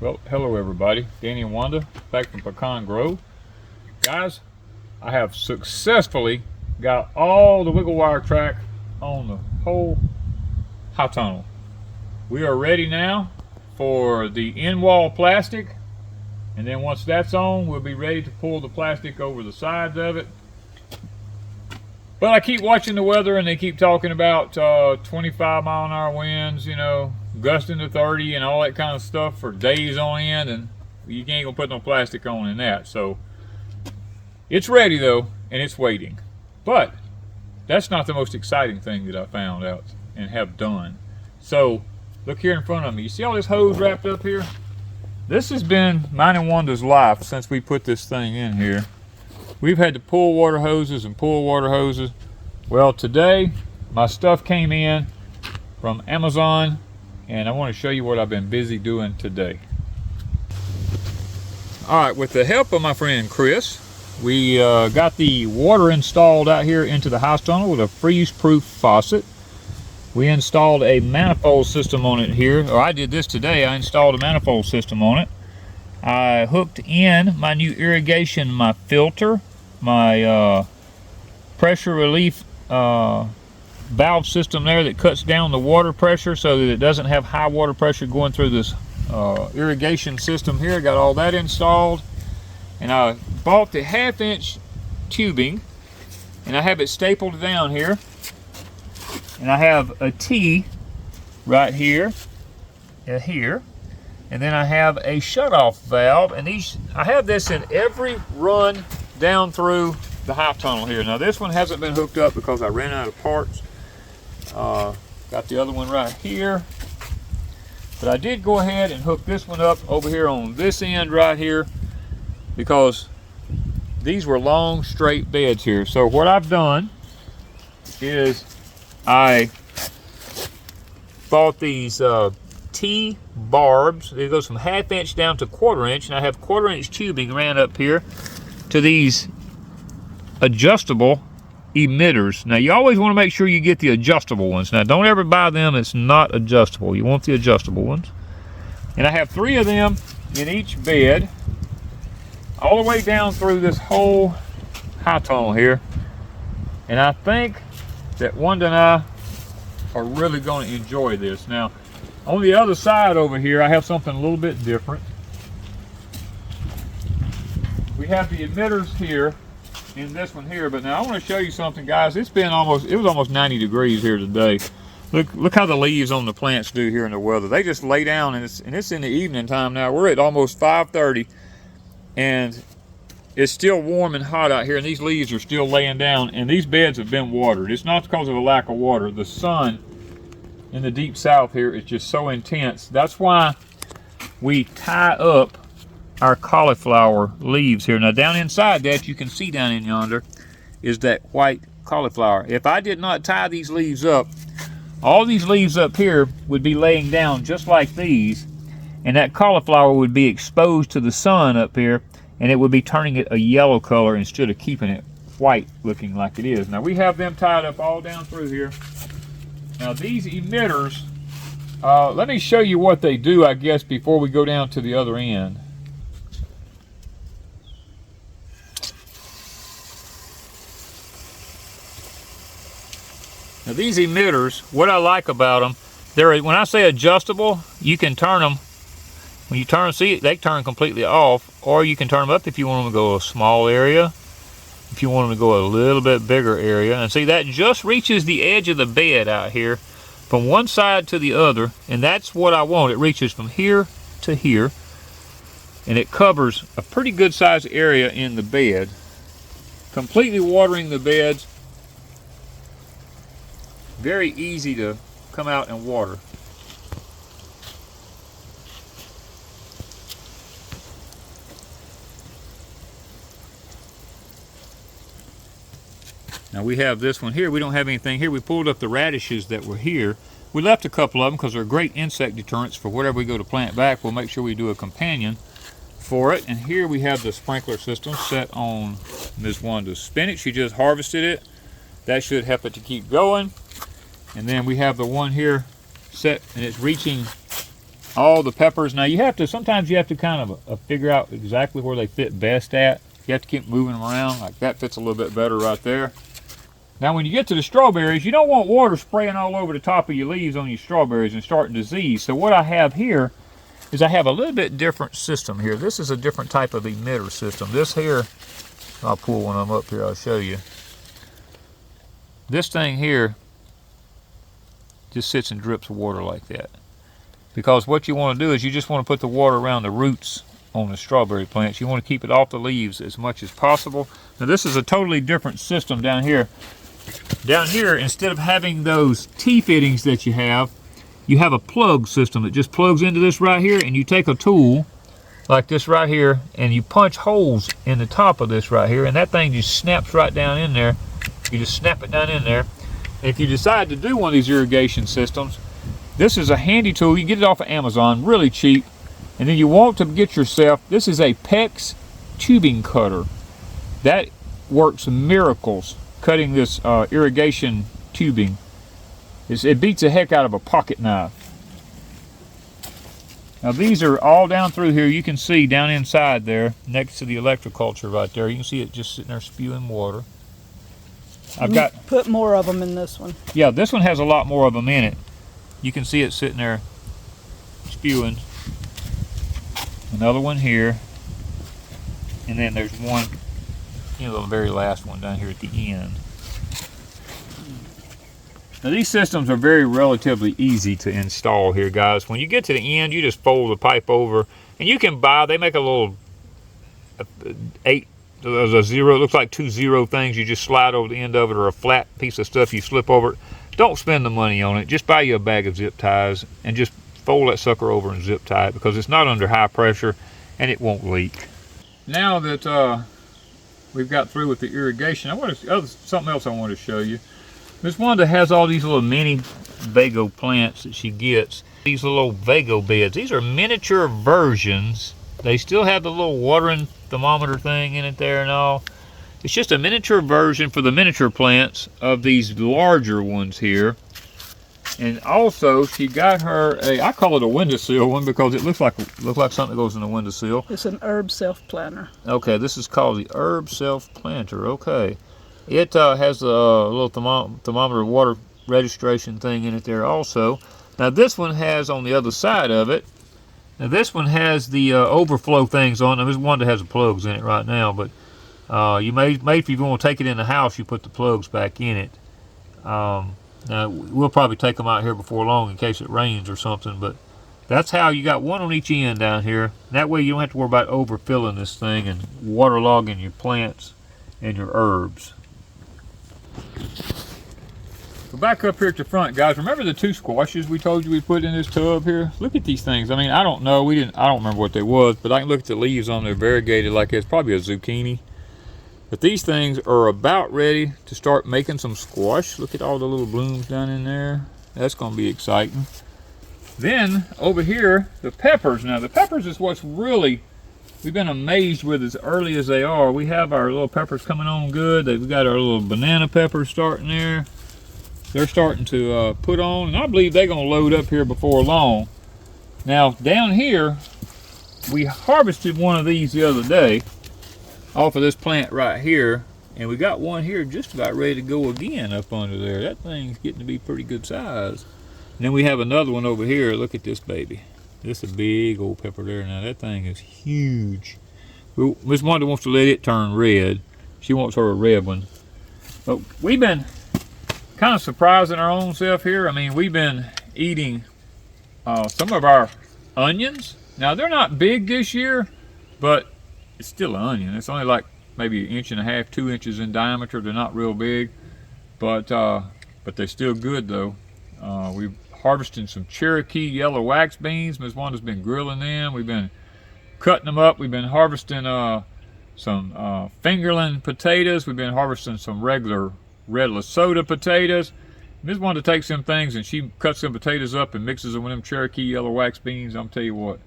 Well, hello everybody. Danny and Wanda back from Pecan Grove. Guys, I have successfully got all the wiggle wire track on the whole high tunnel. We are ready now for the in-wall plastic, and then once that's on, we'll be ready to pull the plastic over the sides of it. But I keep watching the weather, and they keep talking about 25-mile-an-hour winds, you know, gusting to 30 and all that kind of stuff for days on end, and you ain't gonna put no plastic on in that. So it's ready though, and it's waiting. But that's not the most exciting thing that I found out and have done. So look here in front of me. You see all this hose wrapped up here? This has been mine and Wanda's life since we put this thing in here. We've had to pull water hoses and pull water hoses. Well, today my stuff came in from Amazon, and I want to show you what I've been busy doing today. Alright, with the help of my friend Chris, we got the water installed out here into the house tunnel with a freeze-proof faucet. We installed a manifold system on it here, or I did this today. I installed a manifold system on it. I hooked in my new irrigation, my filter, my pressure relief valve system there that cuts down the water pressure so that it doesn't have high water pressure going through this irrigation system here. Got all that installed, and I bought the 1/2-inch tubing, and I have it stapled down here, and I have a T right here, here, and then I have a shutoff valve, and these I have this in every run down through the high tunnel here. Now this one hasn't been hooked up because I ran out of parts. Got the other one right here, but I did go ahead and hook this one up over here on this end right here because these were long straight beds here. So what I've done is I bought these T barbs. It goes from 1/2-inch down to 1/4-inch, and I have 1/4-inch tubing ran up here to these adjustable emitters. Now you always want to make sure you get the adjustable ones. Now don't ever buy them it's not adjustable. You want the adjustable ones. And I have 3 of them in each bed all the way down through this whole high tunnel here. And I think that Wanda and I are really going to enjoy this. Now on the other side over here I have something a little bit different. We have the emitters here in this one here, but now I want to show you something, guys. It was almost 90 degrees here today. Look how the leaves on the plants do here in the weather. They just lay down, and it's in the evening time now. We're at almost 5:30, and it's still warm and hot out here, and these leaves are still laying down, and these beds have been watered. It's not because of a lack of water. The sun in the deep south here is just so intense. That's why we tie up our cauliflower leaves here. Now down inside that, you can see down in yonder, is that white cauliflower. If I did not tie these leaves up, all these leaves up here would be laying down just like these, and that cauliflower would be exposed to the sun up here, and it would be turning it a yellow color instead of keeping it white looking like it is. Now we have them tied up all down through here. Now these emitters, let me show you what they do, I guess, before we go down to the other end. Now these emitters, what I like about them, when I say adjustable, you can turn them. When you turn them, see, they turn completely off, or you can turn them up if you want them to go a small area, if you want them to go a little bit bigger area. And see, that just reaches the edge of the bed out here from one side to the other, and that's what I want. It reaches from here to here, and it covers a pretty good sized area in the bed, completely watering the beds. Very easy to come out and water. Now we have this one here. We don't have anything here. We pulled up the radishes that were here. We left a couple of them because they're great insect deterrents for whatever we go to plant back. We'll make sure we do a companion for it. And here we have the sprinkler system set on Ms. Wanda's spinach. She just harvested it. That should help it to keep going. And then we have the one here set, and it's reaching all the peppers. Now you have to, sometimes you have to kind of figure out exactly where they fit best at. You have to keep moving them around. Like that fits a little bit better right there. Now when you get to the strawberries, you don't want water spraying all over the top of your leaves on your strawberries and starting disease. So what I have here is I have a little bit different system here. This is a different type of emitter system. This here, I'll pull one of them up here, I'll show you. This thing here just sits and drips water like that. Because what you want to do is you just want to put the water around the roots on the strawberry plants. You want to keep it off the leaves as much as possible. Now this is a totally different system down here. Down here, instead of having those T-fittings that you have a plug system that just plugs into this right here, and you take a tool like this right here and you punch holes in the top of this right here, and that thing just snaps right down in there. You just snap it down in there. And if you decide to do one of these irrigation systems, this is a handy tool. You can get it off of Amazon, really cheap. And then you want to get yourself, this is a PEX tubing cutter. That works miracles cutting this irrigation tubing. It beats the heck out of a pocket knife. Now these are all down through here. You can see down inside there, next to the electroculture right there, you can see it just sitting there spewing water. I've got put more of them in this one. Yeah, this one has a lot more of them in it. You can see it sitting there spewing. Another one here, and then there's one, you know, the very last one down here at the end. Now these systems are relatively easy to install here, guys. When you get to the end, you just fold the pipe over, and you can buy, they make a little 8, a 0, it looks like 2 0 things. You just slide over the end of it, or a flat piece of stuff you slip over it. Don't spend the money on it. Just buy you a bag of zip ties and just fold that sucker over and zip tie it, because it's not under high pressure and it won't leak. Now that we've got through with the irrigation, something else I want to show you. Miss Wanda has all these little mini Vego plants that she gets. These little Vego beds. These are miniature versions. They still have the little watering thermometer thing in it there and all. It's just a miniature version for the miniature plants of these larger ones here. And also, she got her I call it a windowsill one, because it looks like something that goes in a windowsill. It's an herb self-planter. Okay, this is called the herb self-planter. Okay, it has a little thermometer water registration thing in it there also. Now this one has on the other side of it. Now this one has the overflow things on it. This one that has the plugs in it right now, but you may if you want to take it in the house, you put the plugs back in it. Now, we'll probably take them out here before long in case it rains or something, but that's how you got one on each end down here. That way you don't have to worry about overfilling this thing and waterlogging your plants and your herbs. So back up here at the front, guys, remember the 2 squashes we told you we put in this tub here? Look at these things. I mean, I don't know. I don't remember what they was, but I can look at the leaves on there variegated like it's probably a zucchini. But these things are about ready to start making some squash. Look at all the little blooms down in there. That's going to be exciting. Then over here, the peppers. Now the peppers is what's really, we've been amazed with as early as they are. We have our little peppers coming on good. We've got our little banana peppers starting there. They're starting to put on, and I believe they're going to load up here before long. Now down here, we harvested one of these the other day off of this plant right here, and we got one here just about ready to go again up under there. That thing's getting to be pretty good size. And then we have another one over here. Look at this baby. This is a big old pepper there. Now that thing is huge. Miss Wanda wants to let it turn red. She wants her a red one. But we've been kind of surprising our own self here. I mean, we've been eating some of our onions. Now they're not big this year, but it's still an onion. It's only like maybe 1.5 inches, 2 inches in diameter. They're not real big, but they're still good though. We've harvested some Cherokee yellow wax beans. Ms. Wanda's been grilling them. We've been cutting them up. We've been harvesting some fingerling potatoes. We've been harvesting some regular red Lesotho potatoes. Ms. Wanda takes them things and she cuts them potatoes up and mixes them with them Cherokee yellow wax beans. I'm tell you what,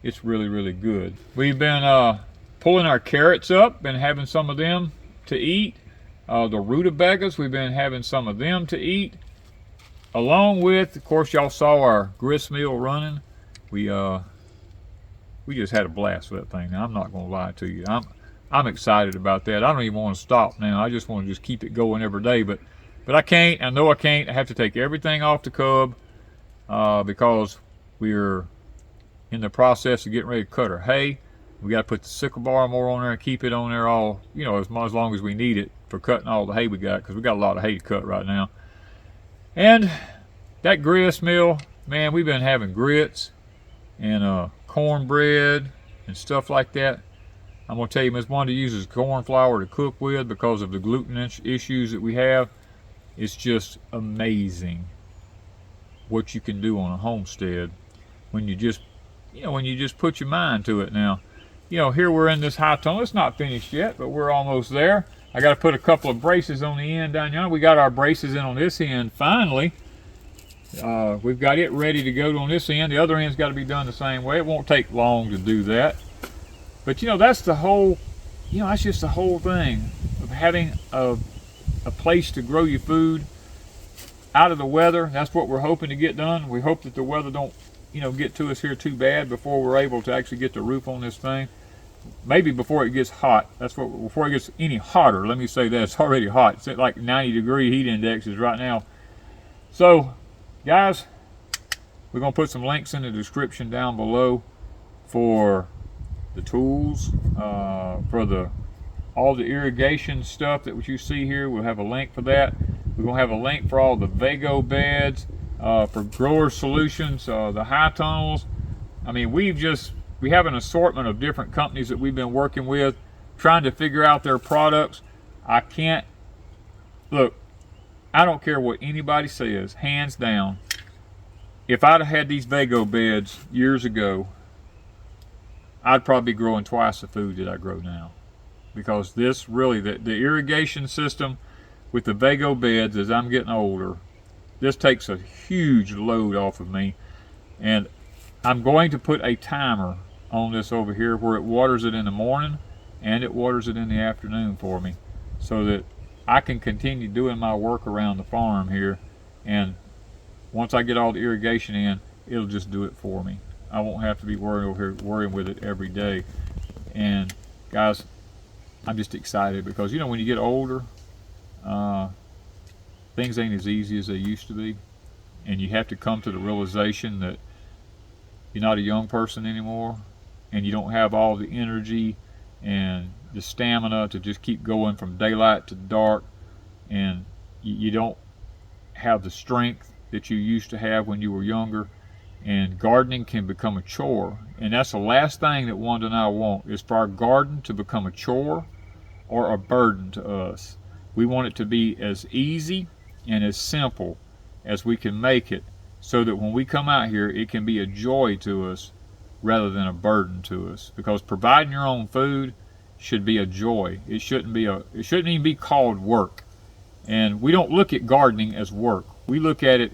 it's really, really good. We've been pulling our carrots up, been having some of them to eat. The rutabagas, we've been having some of them to eat. Along with, of course, y'all saw our grist mill running. We just had a blast with that thing. Now, I'm not going to lie to you. I'm excited about that. I don't even want to stop now. I just want to just keep it going every day. But I can't. I know I can't. I have to take everything off the cub because we're in the process of getting ready to cut our hay. We got to put the sickle bar more on there and keep it on there all, you know, as long as we need it for cutting all the hay we got, because we got a lot of hay to cut right now. And that grist mill, man, we've been having grits and cornbread and stuff like that. I'm going to tell you, Miss Wanda uses corn flour to cook with because of the gluten issues that we have. It's just amazing what you can do on a homestead when you just, you know, when you just put your mind to it. Now, you know, here we're in this high tunnel. It's not finished yet, but we're almost there. I got to put a couple of braces on the end down here. We got our braces in on this end finally. We've got it ready to go on this end. The other end's got to be done the same way. It won't take long to do that. But you know, that's the whole, you know, that's just the whole thing of having a place to grow your food out of the weather. That's what we're hoping to get done. We hope that the weather don't, you know, get to us here too bad before we're able to actually get the roof on this thing. Maybe before it gets hot. Before it gets any hotter. Let me say that it's already hot. It's at like 90-degree heat indexes right now. So, guys, we're gonna put some links in the description down below for the tools, for all the irrigation stuff that you see here. We'll have a link for that. We're gonna have a link for all the Vego beds, for grower solutions, the high tunnels. I mean, we have an assortment of different companies that we've been working with, trying to figure out their products. I don't care what anybody says, hands down. If I'd have had these Vego beds years ago, I'd probably be growing twice the food that I grow now. Because this really, the irrigation system with the Vego beds, as I'm getting older, this takes a huge load off of me. And I'm going to put a timer on this over here where it waters it in the morning and it waters it in the afternoon for me, so that I can continue doing my work around the farm here. And once I get all the irrigation in, it'll just do it for me. I won't have to be worrying with it every day. And guys, I'm just excited because, you know, when you get older, things ain't as easy as they used to be, and you have to come to the realization that you're not a young person anymore, and you don't have all the energy and the stamina to just keep going from daylight to dark, and you don't have the strength that you used to have when you were younger. And gardening can become a chore, and that's the last thing that Wanda and I want, is for our garden to become a chore or a burden to us. We want it to be as easy and as simple as we can make it, so that when we come out here, it can be a joy to us rather than a burden to us. Because providing your own food should be a joy. It shouldn't even be called work. And we don't look at gardening as work. We look at it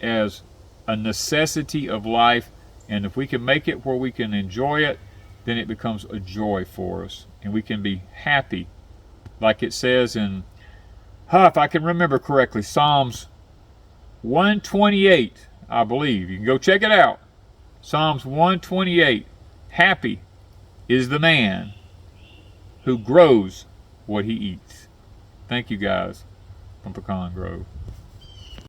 as a necessity of life, and if we can make it where we can enjoy it, then it becomes a joy for us, and we can be happy. Like it says in, if I can remember correctly, Psalms 128, I believe. You can go check it out. Psalms 128. Happy is the man who grows what he eats. Thank you guys from Pecan Grove.